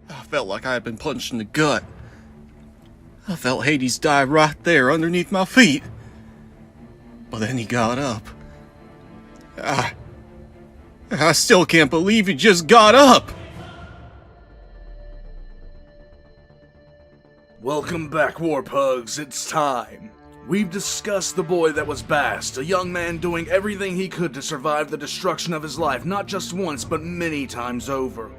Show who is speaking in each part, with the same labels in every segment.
Speaker 1: I felt like I had been punched in the gut. I felt Hades die right there underneath my feet. But then he got up. I still can't believe he just got up!
Speaker 2: Welcome back, Warpugs. It's time. We've discussed the boy that was Bast, a young man doing everything he could to survive the destruction of his life, not just once, but many times over.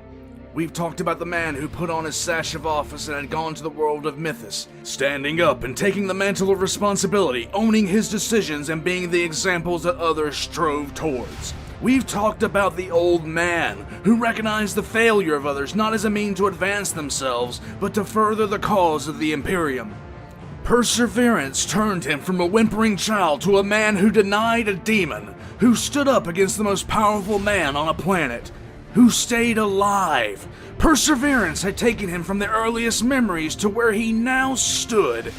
Speaker 2: We've talked about the man who put on his sash of office and had gone to the world of Mythos, standing up and taking the mantle of responsibility, owning his decisions and being the examples that others strove towards. We've talked about the old man, who recognized the failure of others not as a mean to advance themselves, but to further the cause of the Imperium. Perseverance turned him from a whimpering child to a man who denied a demon, who stood up against the most powerful man on a planet, who stayed alive. Perseverance had taken him from the earliest memories to where he now stood.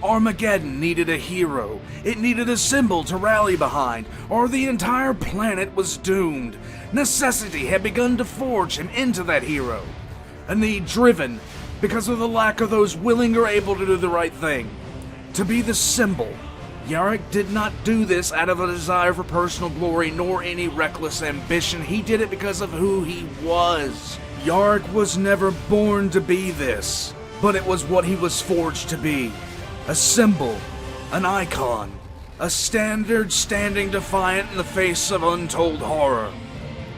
Speaker 2: Armageddon needed a hero. It needed a symbol to rally behind, or the entire planet was doomed. Necessity had begun to forge him into that hero. A need driven because of the lack of those willing or able to do the right thing. To be the symbol. Yarrick did not do this out of a desire for personal glory nor any reckless ambition. He did it because of who he was. Yarrick was never born to be this, but it was what he was forged to be. A symbol, an icon, a standard standing defiant in the face of untold horror.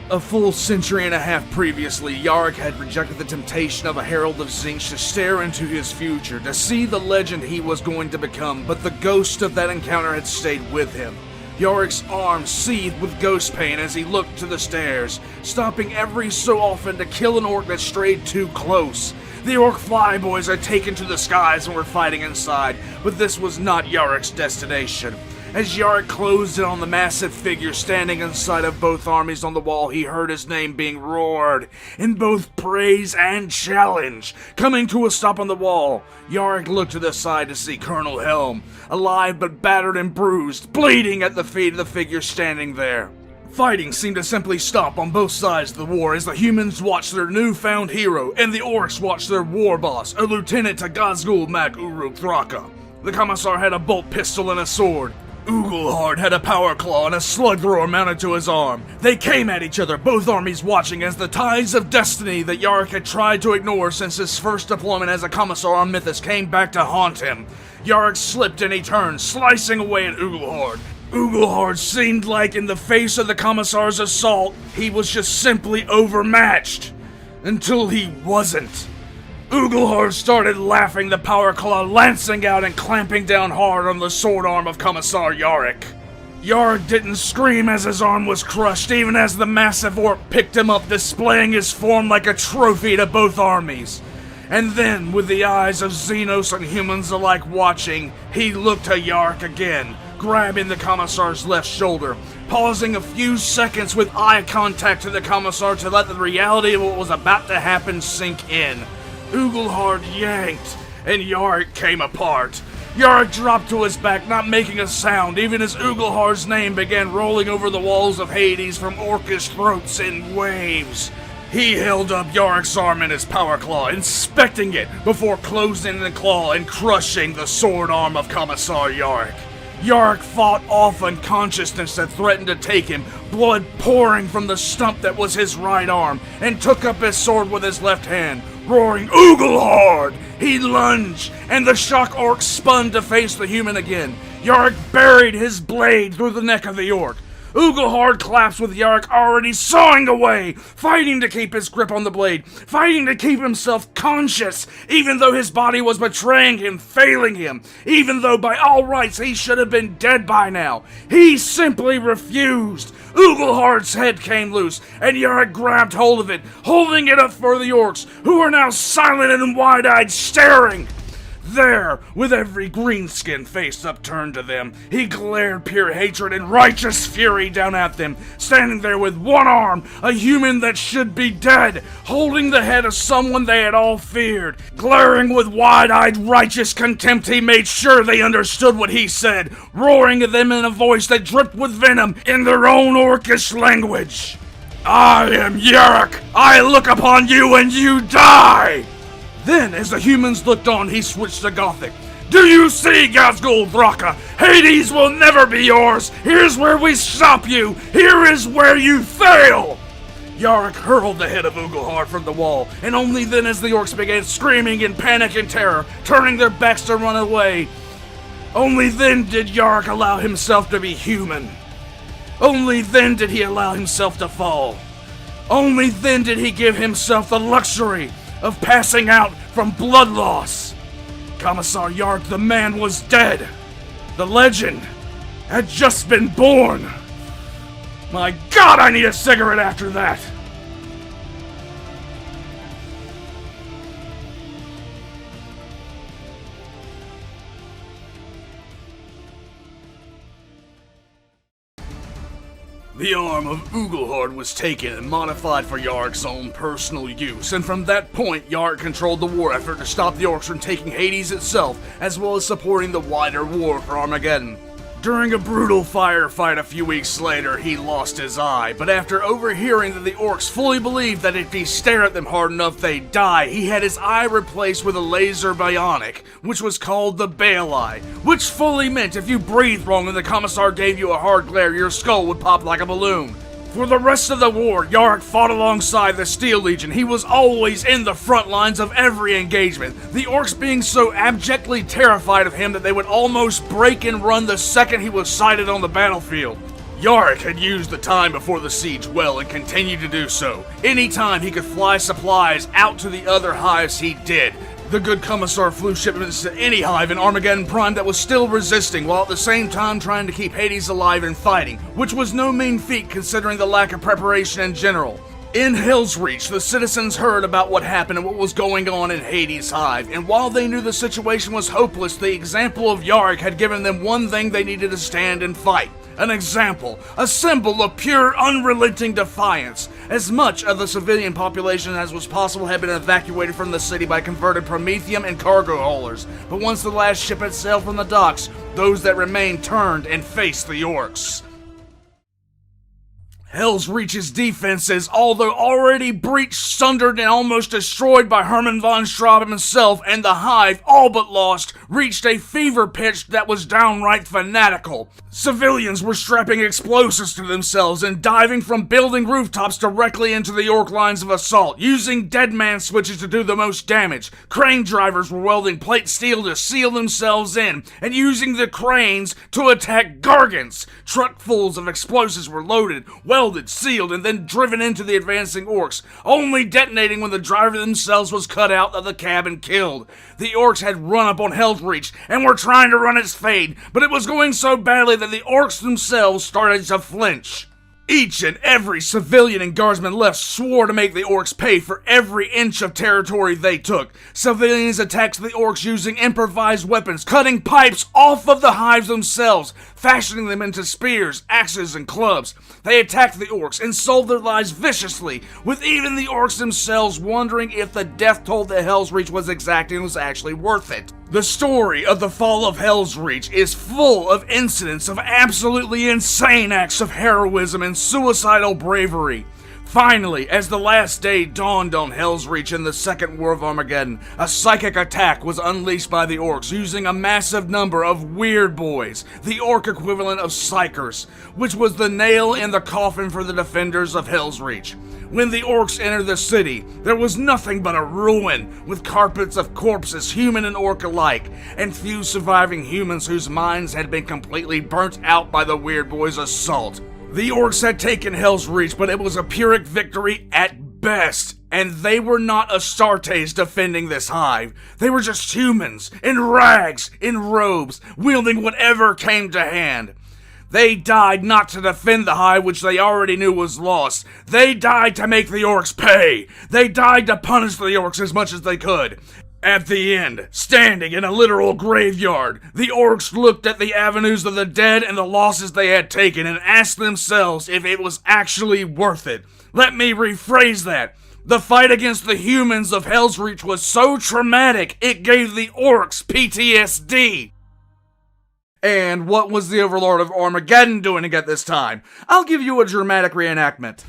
Speaker 2: A full century and a half previously, Yarrick had rejected the temptation of a Herald of Zinch to stare into his future, to see the legend he was going to become, but the ghost of that encounter had stayed with him. Yarrick's arms seethed with ghost pain as he looked to the stairs, stopping every so often to kill an orc that strayed too close. The orc flyboys had taken to the skies and were fighting inside, but this was not Yarrick's destination. As Yarrick closed in on the massive figure standing inside of both armies on the wall, he heard his name being roared, in both praise and challenge. Coming to a stop on the wall, Yarrick looked to the side to see Colonel Helm, alive but battered and bruised, bleeding at the feet of the figure standing there. Fighting seemed to simply stop on both sides of the war as the humans watched their newfound hero, and the orcs watched their war boss, a lieutenant to Gazgul Mac Uruk Thraka. The Commissar had a bolt pistol and a sword. Uglehard had a power claw and a slug thrower mounted to his arm. They came at each other, both armies watching as the ties of destiny that Yarrick had tried to ignore since his first deployment as a Commissar on Mythos came back to haunt him. Yarrick slipped and he turned, slicing away at Uglehard. Uglehard seemed like in the face of the Commissar's assault, he was just simply overmatched. Until he wasn't. Uglehard started laughing, the power claw lancing out and clamping down hard on the sword arm of Commissar Yarrick. Yarrick didn't scream as his arm was crushed, even as the massive orc picked him up, displaying his form like a trophy to both armies. And then, with the eyes of Xenos and humans alike watching, he looked to Yarrick again, grabbing the Commissar's left shoulder, pausing a few seconds with eye contact to the Commissar to let the reality of what was about to happen sink in. Uglehard yanked, and Yarrick came apart. Yarrick dropped to his back, not making a sound, even as Uglehard's name began rolling over the walls of Hades from orcish throats in waves. He held up Yarrick's arm in his power claw, inspecting it before closing the claw and crushing the sword arm of Commissar Yarrick. Yarrick fought off unconsciousness that threatened to take him, blood pouring from the stump that was his right arm, and took up his sword with his left hand. Roaring, Uglehard! He lunged, and the shock orc spun to face the human again. Yarrick buried his blade through the neck of the orc. Uglehard collapsed with Yarrick already sawing away, fighting to keep his grip on the blade, fighting to keep himself conscious, even though his body was betraying him, failing him, even though by all rights he should have been dead by now. He simply refused. Uglehard's head came loose, and Yarrick grabbed hold of it, holding it up for the orcs, who were now silent and wide-eyed, staring. There, with every greenskin face upturned to them, he glared pure hatred and righteous fury down at them, standing there with one arm, a human that should be dead, holding the head of someone they had all feared. Glaring with wide-eyed righteous contempt, he made sure they understood what he said, roaring at them in a voice that dripped with venom in their own orcish language. I am Yarrick! I look upon you and you die! Then, as the humans looked on, he switched to Gothic. Do you see, Gazgul Thraka? Hades will never be yours! Here's where we stop you! Here is where you fail! Yarrick hurled the head of Uglehard from the wall, and only then as the orcs began screaming in panic and terror, turning their backs to run away, only then did Yarrick allow himself to be human. Only then did he allow himself to fall. Only then did he give himself the luxury of passing out from blood loss. Commissar Yarrick the man was dead. The legend had just been born. My God, I need a cigarette after that! The arm of Uglehard was taken and modified for Yarrick's own personal use, and from that point, Yarrick controlled the war effort to stop the orcs from taking Hades itself, as well as supporting the wider war for Armageddon. During a brutal firefight a few weeks later, he lost his eye, but after overhearing that the orcs fully believed that if he stared at them hard enough they'd die, he had his eye replaced with a laser bionic, which was called the Bale Eye, which fully meant if you breathed wrong and the Commissar gave you a hard glare, your skull would pop like a balloon. For the rest of the war, Yarrick fought alongside the Steel Legion. He was always in the front lines of every engagement, the orcs being so abjectly terrified of him that they would almost break and run the second he was sighted on the battlefield. Yarrick had used the time before the siege well and continued to do so. Anytime he could fly supplies out to the other hives, he did. The good Commissar flew shipments to any hive in Armageddon Prime that was still resisting, while at the same time trying to keep Hades alive and fighting, which was no mean feat considering the lack of preparation in general. In Hell's Reach, the citizens heard about what happened and what was going on in Hades' hive, and while they knew the situation was hopeless, the example of Yarrick had given them one thing they needed to stand and fight. An example, a symbol of pure, unrelenting defiance. As much of the civilian population as was possible had been evacuated from the city by converted Promethium and cargo haulers, but once the last ship had sailed from the docks, those that remained turned and faced the orcs. Hell's Reach's defenses, although already breached, sundered, and almost destroyed by Hermann von Straub himself and the Hive, all but lost, reached a fever pitch that was downright fanatical. Civilians were strapping explosives to themselves and diving from building rooftops directly into the orc lines of assault, using dead man switches to do the most damage. Crane drivers were welding plate steel to seal themselves in, and using the cranes to attack gargants. Truckfuls of explosives were loaded, welded, sealed, and then driven into the advancing orcs, only detonating when the driver themselves was cut out of the cab and killed. The orcs had run up on Hell's Reach and were trying to run its fade, but it was going so badly that the orcs themselves started to flinch. Each and every civilian and guardsman left swore to make the orcs pay for every inch of territory they took. Civilians attacked the orcs using improvised weapons, cutting pipes off of the hives themselves, fashioning them into spears, axes, and clubs. They attacked the orcs and sold their lives viciously, with even the orcs themselves wondering if the death toll that Hell's Reach was exacting was actually worth it. The story of the fall of Hell's Reach is full of incidents of absolutely insane acts of heroism and suicidal bravery. Finally, as the last day dawned on Hell's Reach in the Second War of Armageddon, a psychic attack was unleashed by the orcs using a massive number of Weird Boys, the orc equivalent of Psychers, which was the nail in the coffin for the defenders of Hell's Reach. When the orcs entered the city, there was nothing but a ruin, with carpets of corpses, human and orc alike, and few surviving humans whose minds had been completely burnt out by the Weird Boys' assault. The orcs had taken Hell's Reach, but it was a Pyrrhic victory at best, and they were not Astartes defending this hive. They were just humans, in rags, in robes, wielding whatever came to hand. They died not to defend the hive, which they already knew was lost. They died to make the orcs pay. They died to punish the orcs as much as they could. At the end, standing in a literal graveyard, the orcs looked at the avenues of the dead and the losses they had taken and asked themselves if it was actually worth it. Let me rephrase that. The fight against the humans of Hell's Reach was so traumatic, it gave the orcs PTSD. And what was the Overlord of Armageddon doing at this time? I'll give you a dramatic reenactment.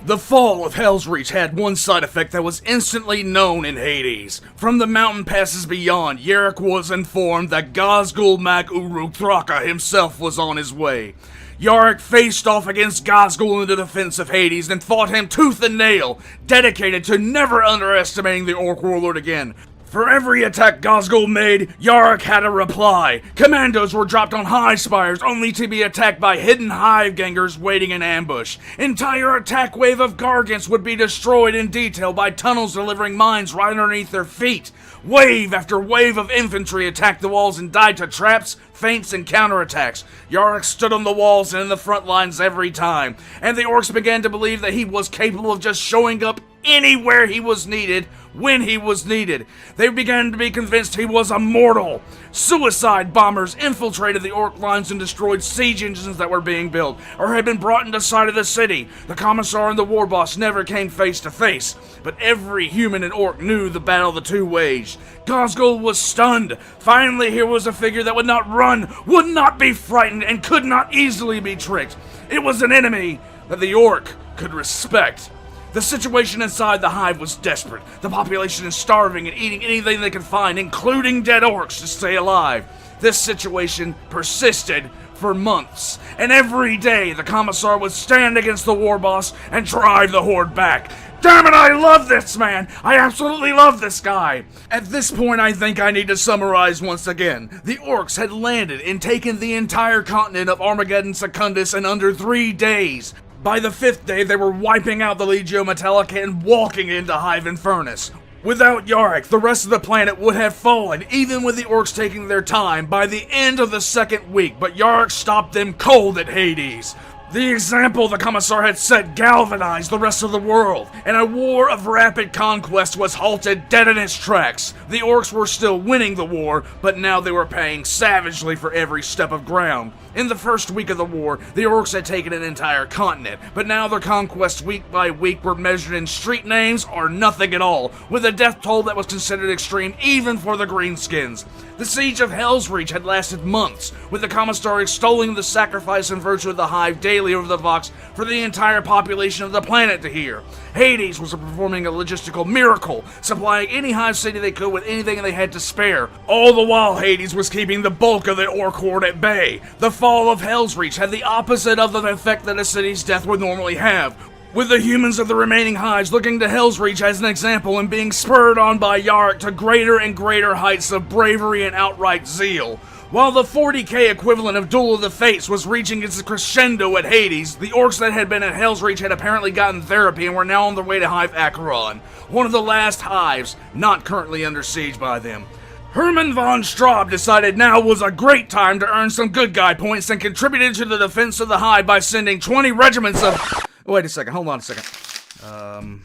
Speaker 2: The fall of Hell's Reach had one side effect that was instantly known in Hades. From the mountain passes beyond, Yarrick was informed that Gazgul Mac Uruk Thraka himself was on his way. Yarrick faced off against Gazgul in the defense of Hades and fought him tooth and nail, dedicated to never underestimating the Orc Warlord again. For every attack Gazgul made, Yarrick had a reply. Commandos were dropped on high spires only to be attacked by hidden hive gangers waiting in ambush. Entire attack wave of Gargants would be destroyed in detail by tunnels delivering mines right underneath their feet. Wave after wave of infantry attacked the walls and died to traps, feints, and counterattacks. Yarrick stood on the walls and in the front lines every time, and the orcs began to believe that he was capable of just showing up anywhere he was needed, when he was needed. They began to be convinced he was immortal. Suicide bombers infiltrated the orc lines and destroyed siege engines that were being built, or had been brought into sight of the city. The Commissar and the war boss never came face to face, but every human and orc knew the battle the two waged. Gazgul was stunned. Finally, here was a figure that would not run, would not be frightened, and could not easily be tricked. It was an enemy that the orc could respect. The situation inside the hive was desperate. The population is starving and eating anything they can find, including dead orcs, to stay alive. This situation persisted for months, and every day the Commissar would stand against the war boss and drive the horde back. Damn it, I love this man! I absolutely love this guy! At this point, I think I need to summarize once again. The orcs had landed and taken the entire continent of Armageddon Secundus in under 3 days. By the 5th day, they were wiping out the Legio Metallica and walking into Hive Infernus. Without Yarrick, the rest of the planet would have fallen, even with the orcs taking their time, by the end of the 2nd week, but Yarrick stopped them cold at Hades. The example the Commissar had set galvanized the rest of the world, and a war of rapid conquest was halted dead in its tracks. The orcs were still winning the war, but now they were paying savagely for every step of ground. In the first week of the war, the orcs had taken an entire continent, but now their conquests week by week were measured in street names or nothing at all, with a death toll that was considered extreme even for the greenskins. The siege of Hell's Reach had lasted months, with the Commissar extolling the sacrifice and virtue of the hive daily over the Vox for the entire population of the planet to hear. Hades was performing a logistical miracle, supplying any hive city they could with anything they had to spare. All the while, Hades was keeping the bulk of the orc horde at bay. The fall of Hell's Reach had the opposite of the effect that a city's death would normally have, with the humans of the remaining hives looking to Hell's Reach as an example and being spurred on by Yarrick to greater and greater heights of bravery and outright zeal. While the 40k equivalent of Duel of the Fates was reaching its crescendo at Hades, the orcs that had been at Hell's Reach had apparently gotten therapy and were now on their way to Hive Acheron, one of the last hives not currently under siege by them. Hermann von Straub decided now was a great time to earn some good guy points and contributed to the defense of the hive by sending 20 regiments of... Wait a second, hold on a second.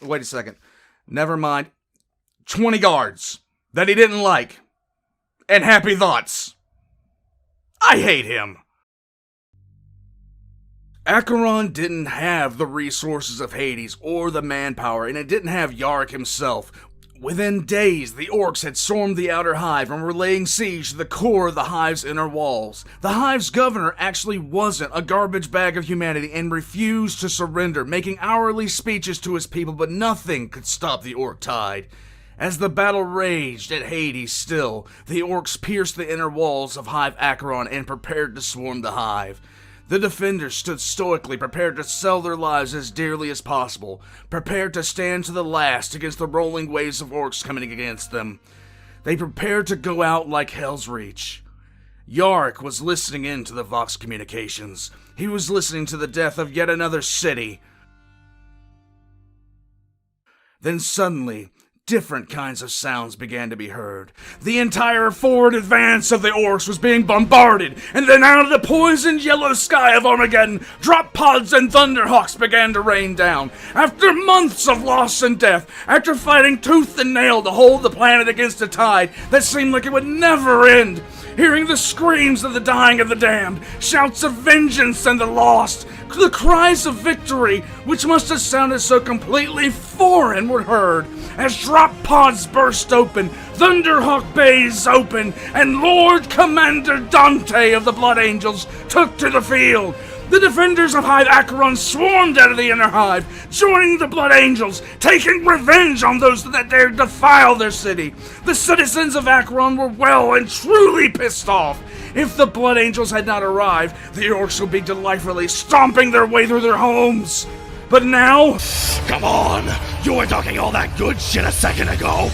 Speaker 2: Wait a second. Never mind. 20 guards that he didn't like. And happy thoughts. I hate him. Acheron didn't have the resources of Hades or the manpower, and it didn't have Yarrick himself. Within days, the orcs had stormed the outer hive and were laying siege to the core of the hive's inner walls. The hive's governor actually wasn't a garbage bag of humanity and refused to surrender, making hourly speeches to his people, but nothing could stop the orc tide. As the battle raged at Hades still, the orcs pierced the inner walls of Hive Acheron and prepared to swarm the hive. The defenders stood stoically, prepared to sell their lives as dearly as possible, prepared to stand to the last against the rolling waves of orcs coming against them. They prepared to go out like Hell's Reach. Yarrick was listening in to the Vox communications. He was listening to the death of yet another city. Then suddenly, different kinds of sounds began to be heard. The entire forward advance of the orcs was being bombarded, and then out of the poisoned yellow sky of Armageddon, drop pods and thunderhawks began to rain down. After months of loss and death, after fighting tooth and nail to hold the planet against a tide that seemed like it would never end, hearing the screams of the dying and the damned, shouts of vengeance and the lost, the cries of victory, which must have sounded so completely foreign, were heard as drop pods burst open, Thunderhawk bays open, and Lord Commander Dante of the Blood Angels took to the field. The defenders of Hive Acheron swarmed out of the inner hive, joining the Blood Angels, taking revenge on those that dared defile their city. The citizens of Acheron were well and truly pissed off. If the Blood Angels had not arrived, the orcs would be delightfully stomping their way through their homes. But now...
Speaker 3: Come on! You were talking all that good shit a second ago!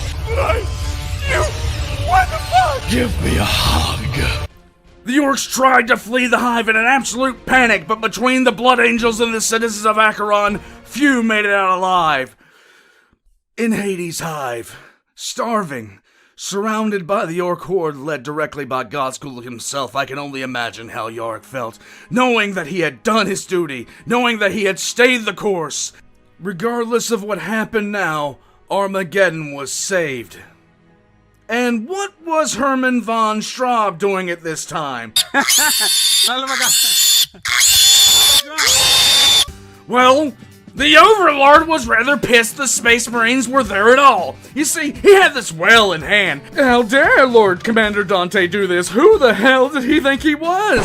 Speaker 2: What the fuck?
Speaker 3: Give me a hug!
Speaker 2: The orcs tried to flee the hive in an absolute panic, but between the Blood Angels and the citizens of Acheron, few made it out alive. In Hades' hive, starving, surrounded by the orc horde led directly by Godskull himself, I can only imagine how Yarrick felt, knowing that he had done his duty, knowing that he had stayed the course. Regardless of what happened now, Armageddon was saved. And what was Herman von Straub doing at this time? Well, the Overlord was rather pissed the Space Marines were there at all. You see, he had this well in hand. How dare Lord Commander Dante do this? Who the hell did he think he was?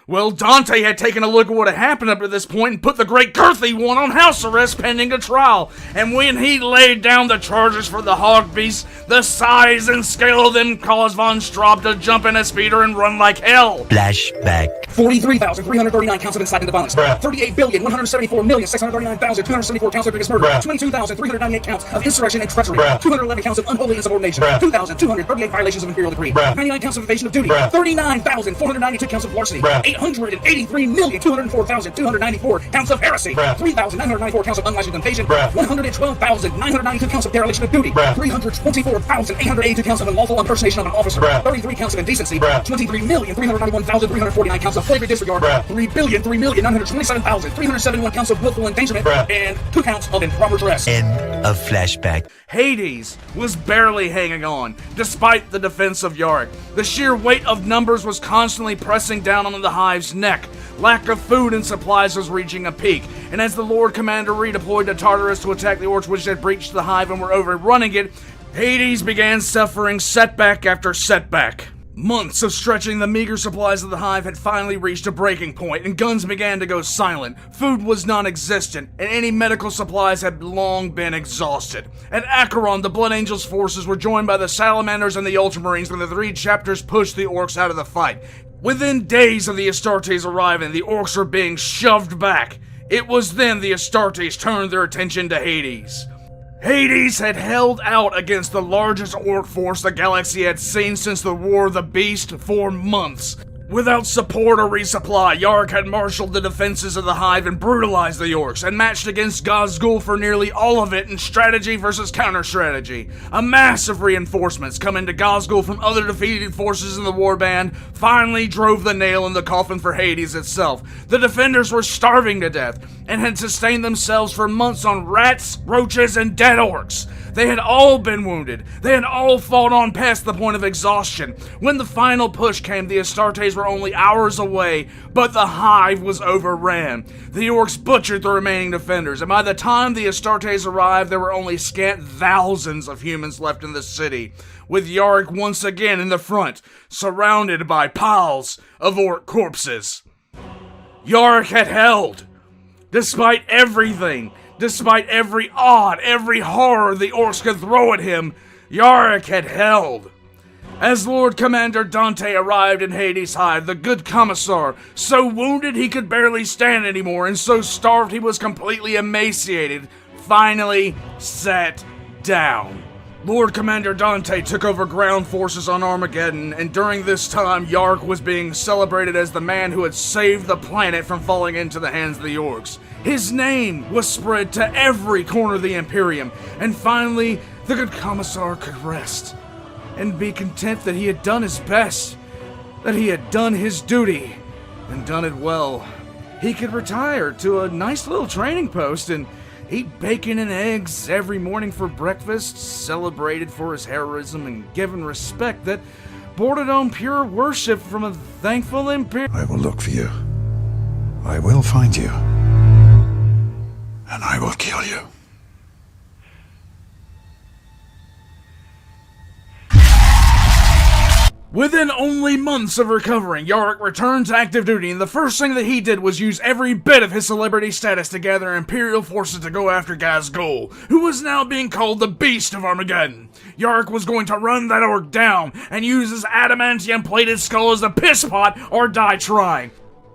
Speaker 2: Well, Dante had taken a look at what had happened up to this point and put the great Girthy one on house arrest pending a trial. And when he laid down the charges for the hog beasts, the size and scale of them caused von Straub to jump in a speeder and run like hell.
Speaker 4: Flashback.
Speaker 5: 43,339 counts of incitement to violence. 38,174,639,274 counts of biggest murder. 22,398 counts of insurrection and treachery. 211 counts of unholy insubordination. 2,238 violations of imperial decree. 99 counts of evasion of duty. 39,492 counts of larceny. 883,204,294 counts of heresy. 3,994 counts of unlicensed invasion. 112,992 counts of dereliction of duty. 324,882 counts of unlawful impersonation of an officer. 33 counts of indecency. 23,391,349 counts of flagrant disregard. 3,003,927,371 counts of willful endangerment. And 2 counts of improper dress.
Speaker 4: End of flashback.
Speaker 2: Hades was barely hanging on, despite the defense of Yarrick. The sheer weight of numbers was constantly pressing down on the hive's neck. Lack of food and supplies was reaching a peak, and as the Lord Commander redeployed to Tartarus to attack the orcs which had breached the hive and were overrunning it, Hades began suffering setback after setback. Months of stretching the meager supplies of the hive had finally reached a breaking point, and guns began to go silent. Food was non-existent, and any medical supplies had long been exhausted. At Acheron, the Blood Angels' forces were joined by the Salamanders and the Ultramarines when the 3 chapters pushed the orcs out of the fight. Within days of the Astartes arriving, the orcs were being shoved back. It was then the Astartes turned their attention to Hades. Hades had held out against the largest orc force the galaxy had seen since the War of the Beast for months. Without support or resupply, Yarrick had marshaled the defenses of the hive and brutalized the orcs, and matched against Gazgul for nearly all of it in strategy versus counter-strategy. A mass of reinforcements coming to Gazgul from other defeated forces in the warband finally drove the nail in the coffin for Hades itself. The defenders were starving to death, and had sustained themselves for months on rats, roaches, and dead orcs. They had all been wounded. They had all fought on past the point of exhaustion. When the final push came, the Astartes were only hours away, but the hive was overran. The orcs butchered the remaining defenders, and by the time the Astartes arrived, there were only scant thousands of humans left in the city, with Yarrick once again in the front, surrounded by piles of orc corpses. Yarrick had held. Despite everything, despite every odd, every horror the orcs could throw at him, Yarrick had held. As Lord Commander Dante arrived in Hades' hive, the good Commissar, so wounded he could barely stand anymore and so starved he was completely emaciated, finally sat down. Lord Commander Dante took over ground forces on Armageddon, and during this time, Yarrick was being celebrated as the man who had saved the planet from falling into the hands of the orcs. His name was spread to every corner of the Imperium, and finally, the good Commissar could rest and be content that he had done his best, that he had done his duty, and done it well. He could retire to a nice little training post and eat bacon and eggs every morning for breakfast, celebrated for his heroism and given respect that bordered on pure worship from a thankful Imperium.
Speaker 6: I will look for you. I will find you. And I will kill you.
Speaker 2: Within only months of recovering, Yarrick returned to active duty, and the first thing that he did was use every bit of his celebrity status to gather Imperial forces to go after Ghazghul, who was now being called the Beast of Armageddon. Yarrick was going to run that orc down, and use his adamantium-plated skull as a piss pot or die trying.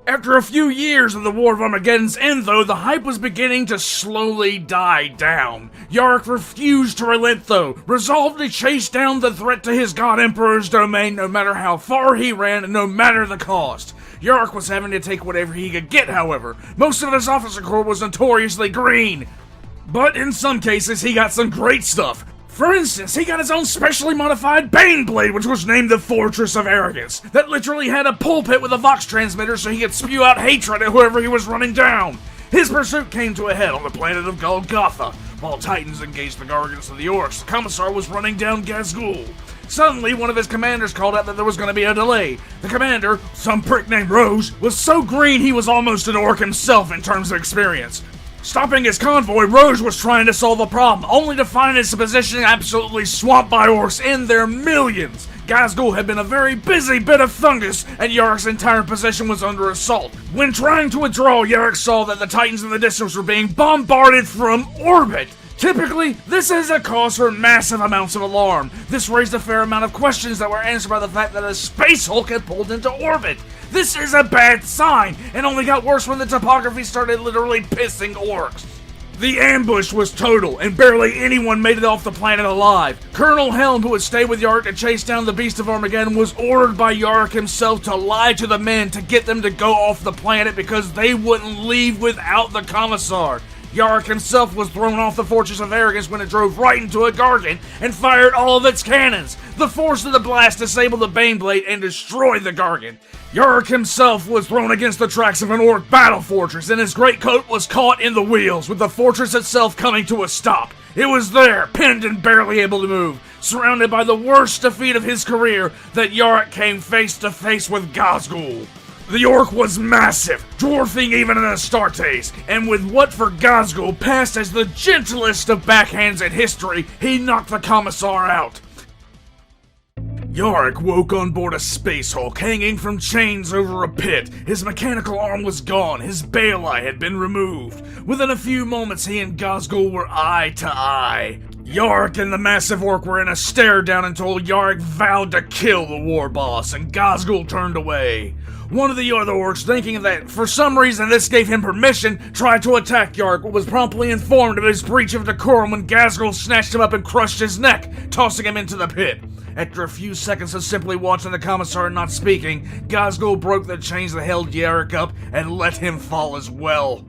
Speaker 2: After a few years of the War of Armageddon's end, though, the hype was beginning to slowly die down. Yarrick refused to relent, though, resolved to chase down the threat to his God Emperor's domain no matter how far he ran and no matter the cost. Yarrick was having to take whatever he could get, however. Most of his officer corps was notoriously green. But in some cases, he got some great stuff. For instance, he got his own specially modified Baneblade, which was named the Fortress of Arrogance, that literally had a pulpit with a Vox transmitter so he could spew out hatred at whoever he was running down. His pursuit came to a head on the planet of Golgotha. While Titans engaged the Gargants and the Orcs, the Commissar was running down Ghazghul. Suddenly, one of his commanders called out that there was going to be a delay. The commander, some prick named Rouge, was so green he was almost an orc himself in terms of experience. Stopping his convoy, Rouge was trying to solve a problem, only to find his position absolutely swamped by orcs in their millions. Ghazghul had been a very busy bit of fungus, and Yarrick's entire position was under assault. When trying to withdraw, Yarrick saw that the Titans in the distance were being bombarded from orbit. Typically, this is a cause for massive amounts of alarm. This raised a fair amount of questions that were answered by the fact that a Space Hulk had pulled into orbit. This is a bad sign, and only got worse when the topography started literally pissing orcs. The ambush was total, and barely anyone made it off the planet alive. Colonel Helm, who had stayed with Yarrick to chase down the Beast of Armageddon, was ordered by Yarrick himself to lie to the men to get them to go off the planet because they wouldn't leave without the Commissar. Yarrick himself was thrown off the Fortress of Arrogance when it drove right into a Gargant and fired all of its cannons. The force of the blast disabled the Baneblade and destroyed the Gargant. Yarrick himself was thrown against the tracks of an orc battle fortress, and his greatcoat was caught in the wheels, with the fortress itself coming to a stop. It was there, pinned and barely able to move, surrounded by the worst defeat of his career, that Yarrick came face to face with Ghazghul. The orc was massive, dwarfing even an Astartes, and with what for Ghazghul passed as the gentlest of backhands in history, he knocked the Commissar out. Yarrick woke on board a Space Hulk, hanging from chains over a pit. His mechanical arm was gone, his bale eye had been removed. Within a few moments, he and Ghazghul were eye to eye. Yarrick and the massive orc were in a stare down until Yarrick vowed to kill the war boss, and Ghazghul turned away. One of the other orcs, thinking that for some reason this gave him permission, tried to attack Yarrick, but was promptly informed of his breach of decorum when Ghazghul snatched him up and crushed his neck, tossing him into the pit. After a few seconds of simply watching the Commissar and not speaking, Ghazghul broke the chains that held Yarrick up and let him fall as well.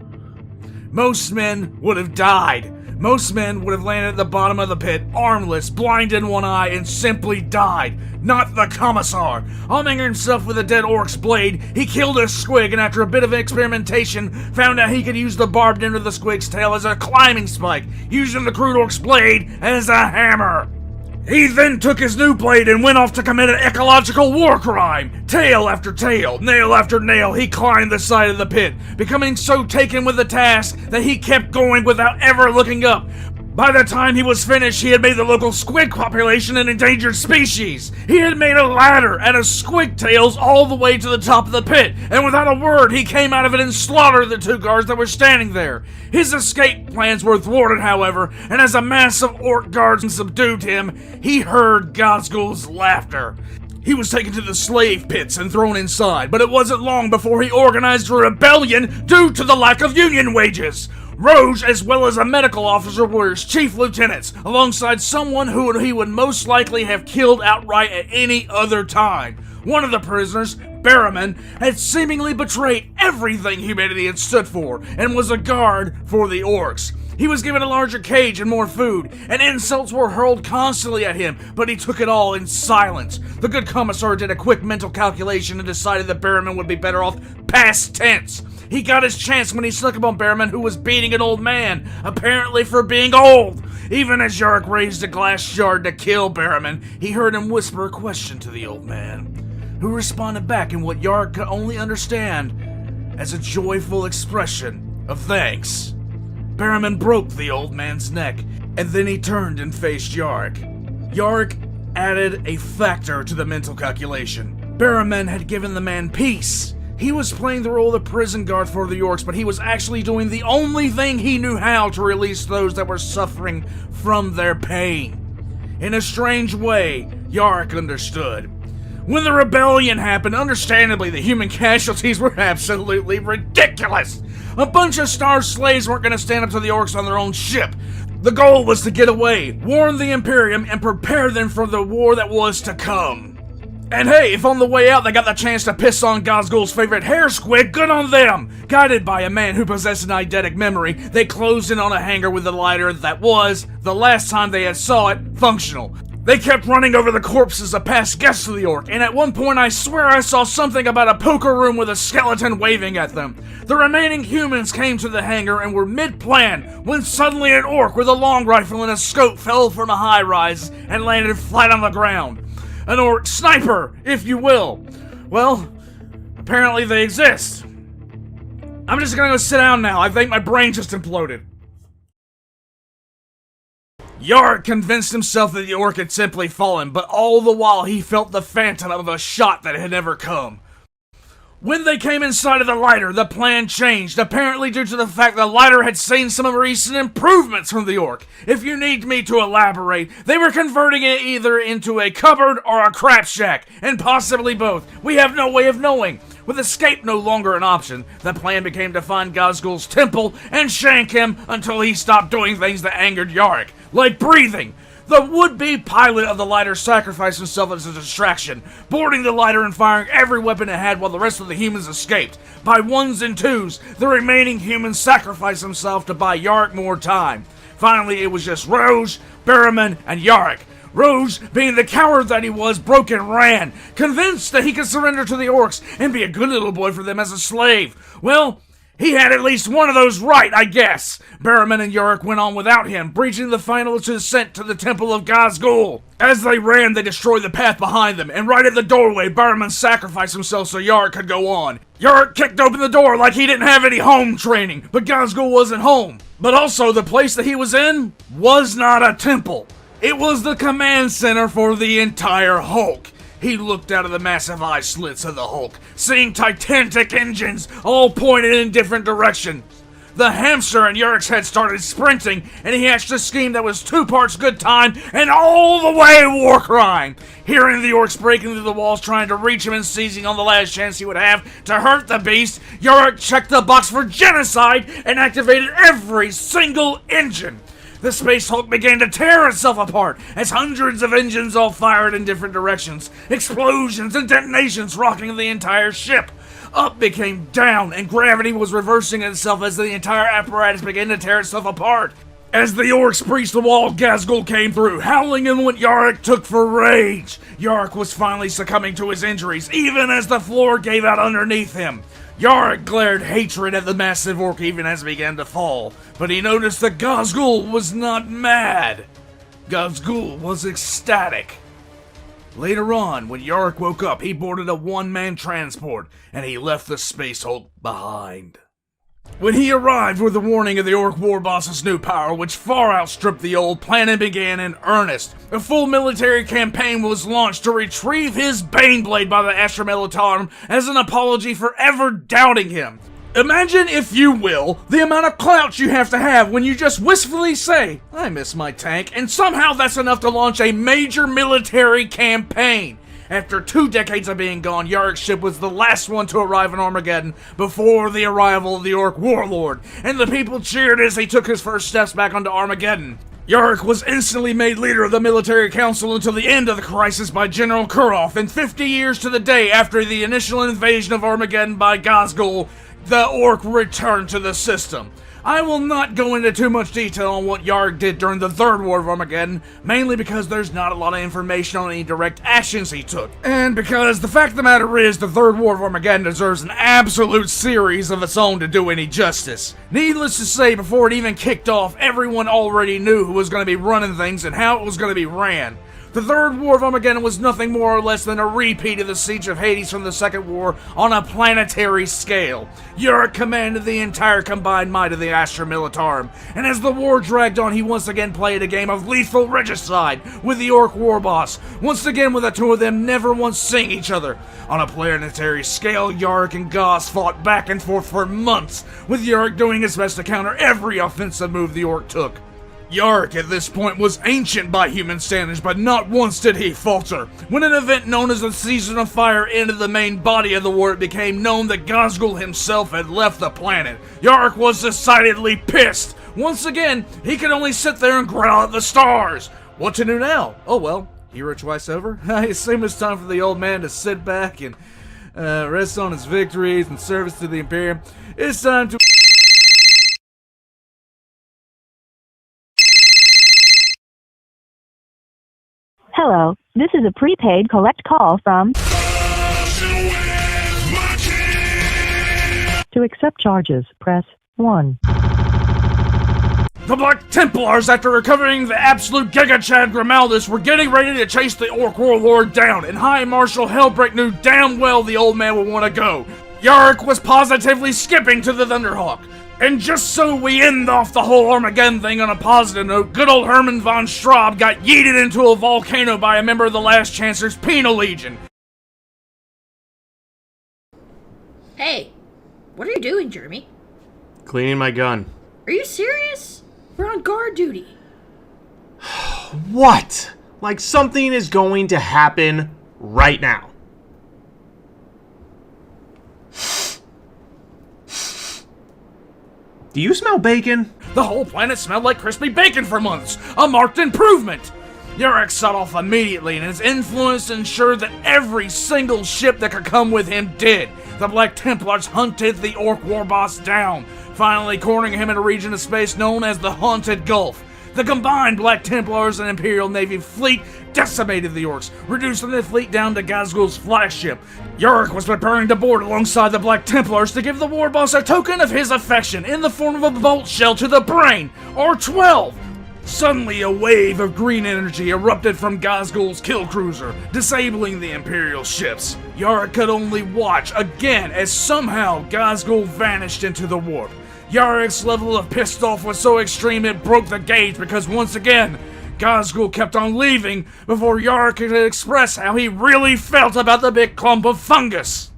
Speaker 2: Most men would have died. Most men would have landed at the bottom of the pit, armless, blind in one eye, and simply died. Not the Commissar. Arming himself with a dead orc's blade, he killed a squig, and after a bit of experimentation, found out he could use the barbed end of the squig's tail as a climbing spike, using the crude orc's blade as a hammer. He then took his new blade and went off to commit an ecological war crime. Tail after tail, nail after nail, he climbed the side of the pit, becoming so taken with the task that he kept going without ever looking up. By the time he was finished, he had made the local squig population an endangered species. He had made a ladder out of squig tails all the way to the top of the pit, and without a word, he came out of it and slaughtered the two guards that were standing there. His escape plans were thwarted, however, and as a mass of orc guards subdued him, he heard Ghazghul's laughter. He was taken to the slave pits and thrown inside, but it wasn't long before he organized a rebellion due to the lack of union wages. Rouge, as well as a medical officer, were his chief lieutenants, alongside someone who he would most likely have killed outright at any other time. One of the prisoners, Barrowman, had seemingly betrayed everything humanity had stood for, and was a guard for the orcs. He was given a larger cage and more food, and insults were hurled constantly at him, but he took it all in silence. The good Commissar did a quick mental calculation and decided that Barrowman would be better off past tense. He got his chance when he snuck up on Barrowman, who was beating an old man, apparently for being old. Even as Yarrick raised a glass shard to kill Barrowman, he heard him whisper a question to the old man, who responded back in what Yarrick could only understand as a joyful expression of thanks. Barrowman broke the old man's neck, and then he turned and faced Yarrick. Yarrick added a factor to the mental calculation. Barrowman had given the man peace. He was playing the role of the prison guard for the Yorks, but he was actually doing the only thing he knew how to release those that were suffering from their pain. In a strange way, Yarrick understood. When the rebellion happened, understandably, the human casualties were absolutely ridiculous. A bunch of starved slaves weren't going to stand up to the Orcs on their own ship. The goal was to get away, warn the Imperium, and prepare them for the war that was to come. And hey, if on the way out they got the chance to piss on Gazgul's favorite hair squid, good on them! Guided by a man who possessed an eidetic memory, they closed in on a hangar with a lighter that was, the last time they had saw it, functional. They kept running over the corpses of past guests of the Orc, and at one point I swear I saw something about a poker room with a skeleton waving at them. The remaining humans came to the hangar and were mid-plan, when suddenly an Orc with a long rifle and a scope fell from a high-rise and landed flat on the ground. An Orc sniper, if you will. Well, apparently they exist. I'm just gonna go sit down now. I think my brain just imploded. Yarrick convinced himself that the Orc had simply fallen, but all the while he felt the phantom of a shot that had never come. When they came inside of the lighter, the plan changed, apparently due to the fact the lighter had seen some recent improvements from the Orc. If you need me to elaborate, they were converting it either into a cupboard or a crap shack, and possibly both. We have no way of knowing. With escape no longer an option, the plan became to find Gazgul's temple and shank him until he stopped doing things that angered Yarrick, like breathing. The would-be pilot of the lighter sacrificed himself as a distraction, boarding the lighter and firing every weapon it had while the rest of the humans escaped. By ones and twos, the remaining humans sacrificed themselves to buy Yarrick more time. Finally, it was just Rouge, Barrowman, and Yarrick. Rouge, being the coward that he was, broke and ran, convinced that he could surrender to the Orcs and be a good little boy for them as a slave. Well, he had at least one of those right, I guess. Barrowman and Yarrick went on without him, breaching the final descent to the Temple of Gazgul. As they ran, they destroyed the path behind them, and right at the doorway, Barrowman sacrificed himself so Yarrick could go on. Yarrick kicked open the door like he didn't have any home training, but Gazgul wasn't home. But also, the place that he was in was not a temple. It was the command center for the entire Hulk. He looked out of the massive eye slits of the Hulk, seeing titanic engines all pointed in different directions. The hamster in Yarrick's head started sprinting, and he hatched a scheme that was 2 parts good time and all the way war crime. Hearing the Orcs breaking through the walls trying to reach him and seizing on the last chance he would have to hurt the beast, Yarrick checked the box for genocide and activated every single engine. The Space Hulk began to tear itself apart as hundreds of engines all fired in different directions, explosions and detonations rocking the entire ship. Up became down, and gravity was reversing itself as the entire apparatus began to tear itself apart. As the Orcs breached the wall, Gazgul came through, howling in what Yarrick took for rage. Yarrick was finally succumbing to his injuries, even as the floor gave out underneath him. Yarrick glared hatred at the massive Orc even as it began to fall, but he noticed that Gazgul was not mad. Gazgul was ecstatic. Later on, when Yarrick woke up, he boarded a one-man transport, and he left the Space Hulk behind. When he arrived with the warning of the Orc war boss's new power, which far outstripped the old, planning began in earnest. A full military campaign was launched to retrieve his Baneblade by the Astra Militarum as an apology for ever doubting him. Imagine, if you will, the amount of clout you have to have when you just wistfully say, "I miss my tank," and somehow that's enough to launch a major military campaign. After 2 decades of being gone, Yarrick's ship was the last one to arrive in Armageddon before the arrival of the Orc warlord, and the people cheered as he took his first steps back onto Armageddon. Yarrick was instantly made leader of the military council until the end of the crisis by General Kurov, and 50 years to the day after the initial invasion of Armageddon by Gazgul, the Orc returned to the system. I will not go into too much detail on what Yarrick did during the Third War of Armageddon, mainly because there's not a lot of information on any direct actions he took, and because the fact of the matter is the Third War of Armageddon deserves an absolute series of its own to do any justice. Needless to say, before it even kicked off, everyone already knew who was going to be running things and how it was going to be ran. The Third War of Armageddon was nothing more or less than a repeat of the Siege of Hades from the Second War on a planetary scale. Yarrick commanded the entire combined might of the Astra Militarum, and as the war dragged on, he once again played a game of lethal regicide with the Orc war boss, once again with the two of them never once seeing each other. On a planetary scale, Yarrick and Goss fought back and forth for months, with Yarrick doing his best to counter every offensive move the Orc took. Yarrick at this point was ancient by human standards, but not once did he falter. When an event known as the Season of Fire ended the main body of the war, it became known that Ghazghul himself had left the planet. Yarrick was decidedly pissed. Once again, he could only sit there and growl at the stars. What to do now? Oh well, hero twice over? I assume it's time for the old man to sit back and rest on his victories and service to the Imperium. It's time to...
Speaker 7: Hello, this is a prepaid collect call from... To accept charges, press 1.
Speaker 2: The Black Templars, after recovering the absolute Giga Chad Grimaldus, were getting ready to chase the Orc Warlord down, and High Marshal Hellbreak knew damn well the old man would want to go. Yarrick was positively skipping to the Thunderhawk. And just so we end off the whole Armageddon thing on a positive note, good old Hermann von Straub got yeeted into a volcano by a member of the Last Chancer's Penal Legion.
Speaker 8: Hey, what are you doing, Jeremy?
Speaker 9: Cleaning my gun.
Speaker 8: Are you serious? We're on guard duty.
Speaker 9: What? Like something is going to happen right now. Do you smell bacon?
Speaker 2: The whole planet smelled like crispy bacon for months. A marked improvement. Yarrick set off immediately, and his influence ensured that every single ship that could come with him did. The Black Templars hunted the Orc war boss down, finally cornering him in a region of space known as the Haunted Gulf. The combined Black Templars and Imperial Navy fleet decimated the Orcs, reducing the fleet down to Ghazghul's flagship. Yarrick was preparing to board alongside the Black Templars to give the war boss a token of his affection in the form of a bolt shell to the brain, or 12. Suddenly, a wave of green energy erupted from Ghazghul's kill cruiser, disabling the Imperial ships. Yarrick could only watch again as somehow Ghazghul vanished into the warp. Yarrick's level of pissed off was so extreme it broke the gauge because once again, Ghazghul kept on leaving before Yarrick could express how he really felt about the big clump of fungus.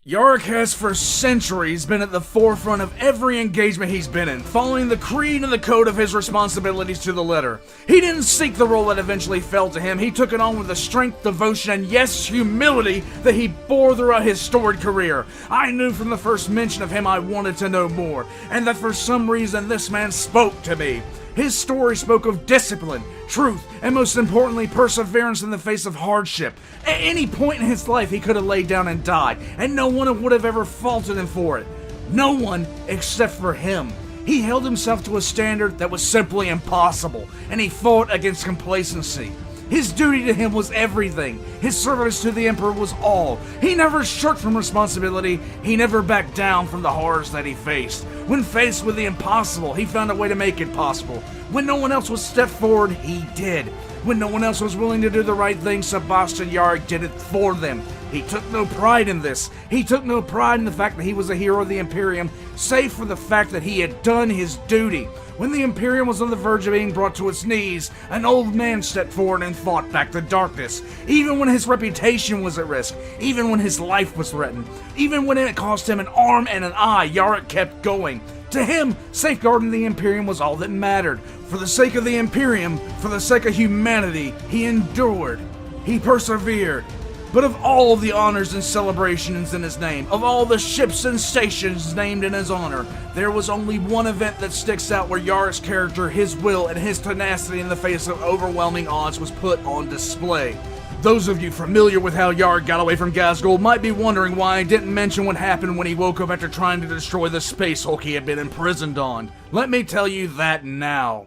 Speaker 2: Yarrick has for centuries been at the forefront of every engagement he's been in, following the creed and the code of his responsibilities to the letter. He didn't seek the role that eventually fell to him, he took it on with the strength, devotion, and yes, humility that he bore throughout his storied career. I knew from the first mention of him I wanted to know more, and that for some reason this man spoke to me. His story spoke of discipline, truth, and most importantly, perseverance in the face of hardship. At any point in his life, he could have laid down and died, and no one would have ever faulted him for it. No one except for him. He held himself to a standard that was simply impossible, and he fought against complacency. His duty to him was everything. His service to the Emperor was all. He never shirked from responsibility. He never backed down from the horrors that he faced. When faced with the impossible, he found a way to make it possible. When no one else would step forward, he did. When no one else was willing to do the right thing, Sebastian Yarrick did it for them. He took no pride in this. He took no pride in the fact that he was a hero of the Imperium, save for the fact that he had done his duty. When the Imperium was on the verge of being brought to its knees, an old man stepped forward and fought back the darkness. Even when his reputation was at risk, even when his life was threatened, even when it cost him an arm and an eye, Yarrick kept going. To him, safeguarding the Imperium was all that mattered. For the sake of the Imperium, for the sake of humanity, he endured. He persevered. But of all the honors and celebrations in his name, of all the ships and stations named in his honor, there was only one event that sticks out where Yarrick's character, his will, and his tenacity in the face of overwhelming odds was put on display. Those of you familiar with how Yarrick got away from Ghazghul might be wondering why I didn't mention what happened when he woke up after trying to destroy the space hulk he had been imprisoned on. Let me tell you that now.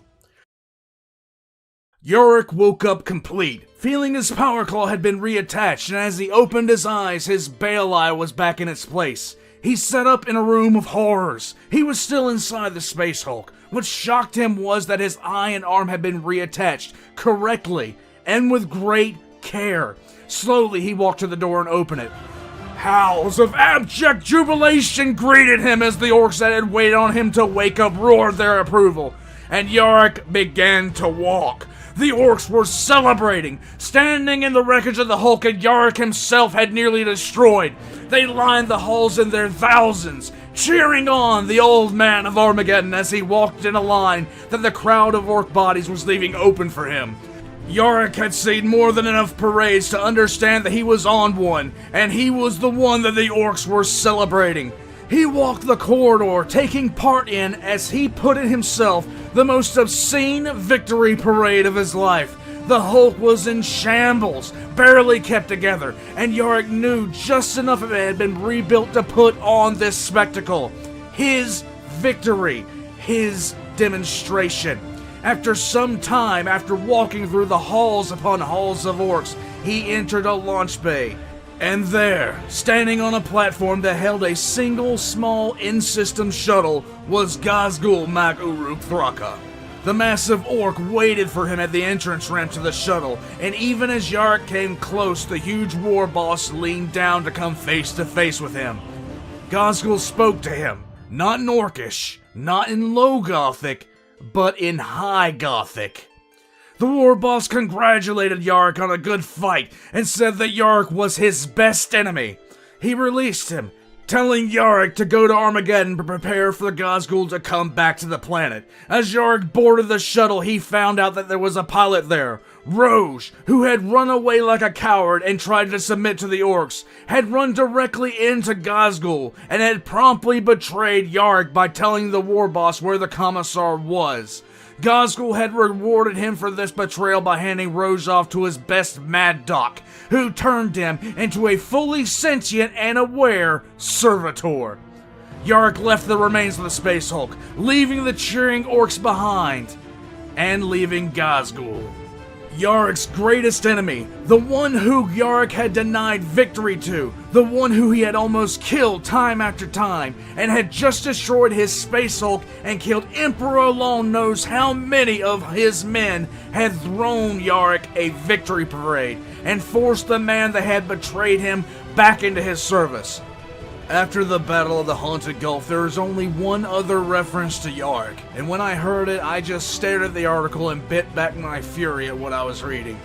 Speaker 2: Yarrick woke up complete, feeling his power claw had been reattached, and as he opened his eyes, his bale eye was back in its place. He sat up in a room of horrors. He was still inside the Space Hulk. What shocked him was that his eye and arm had been reattached correctly, and with great care. Slowly, he walked to the door and opened it. Howls of abject jubilation greeted him as the orcs that had waited on him to wake up roared their approval, and Yarrick began to walk. The orcs were celebrating, standing in the wreckage of the hulk that Yarrick himself had nearly destroyed. They lined the halls in their thousands, cheering on the old man of Armageddon as he walked in a line that the crowd of orc bodies was leaving open for him. Yarrick had seen more than enough parades to understand that he was on one, and he was the one that the orcs were celebrating. He walked the corridor, taking part in, as he put it himself, the most obscene victory parade of his life. The Hulk was in shambles, barely kept together, and Yarrick knew just enough of it had been rebuilt to put on this spectacle. His victory, his demonstration. After some time, after walking through the halls upon halls of orcs, he entered a launch bay. And there, standing on a platform that held a single small in-system shuttle, was Gazgul Mac Uruk Thraka. The massive orc waited for him at the entrance ramp to the shuttle, and even as Yarrick came close, the huge war boss leaned down to come face to face with him. Gazgul spoke to him, not in Orcish, not in Low Gothic, but in High Gothic. The war boss congratulated Yarrick on a good fight and said that Yarrick was his best enemy. He released him, telling Yarrick to go to Armageddon to prepare for Gazgul to come back to the planet. As Yarrick boarded the shuttle, he found out that there was a pilot there, Roge, who had run away like a coward and tried to submit to the orcs, had run directly into Gazgul, and had promptly betrayed Yarrick by telling the war boss where the Commissar was. Gazgul had rewarded him for this betrayal by handing Roge off to his best Mad Doc, who turned him into a fully sentient and aware servitor. Yarrick left the remains of the Space Hulk, leaving the cheering orcs behind, and leaving Gazgul. Yarrick's greatest enemy, the one who Yarrick had denied victory to, the one who he had almost killed time after time, and had just destroyed his Space Hulk and killed Emperor alone knows how many of his men, had thrown Yarrick a victory parade, and forced the man that had betrayed him back into his service. After the Battle of the Haunted Gulf, there is only one other reference to Yarrick, and when I heard it, I just stared at the article and bit back my fury at what I was reading.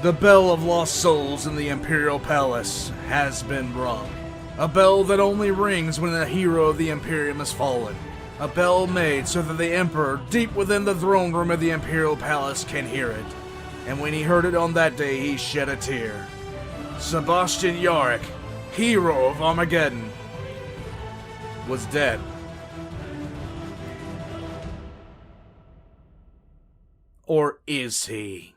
Speaker 2: The bell of lost souls in the Imperial Palace has been rung. A bell that only rings when a hero of the Imperium has fallen. A bell made so that the Emperor, deep within the throne room of the Imperial Palace, can hear it. And when he heard it on that day, he shed a tear. Sebastian Yarrick, hero of Armageddon, was dead. Or is he?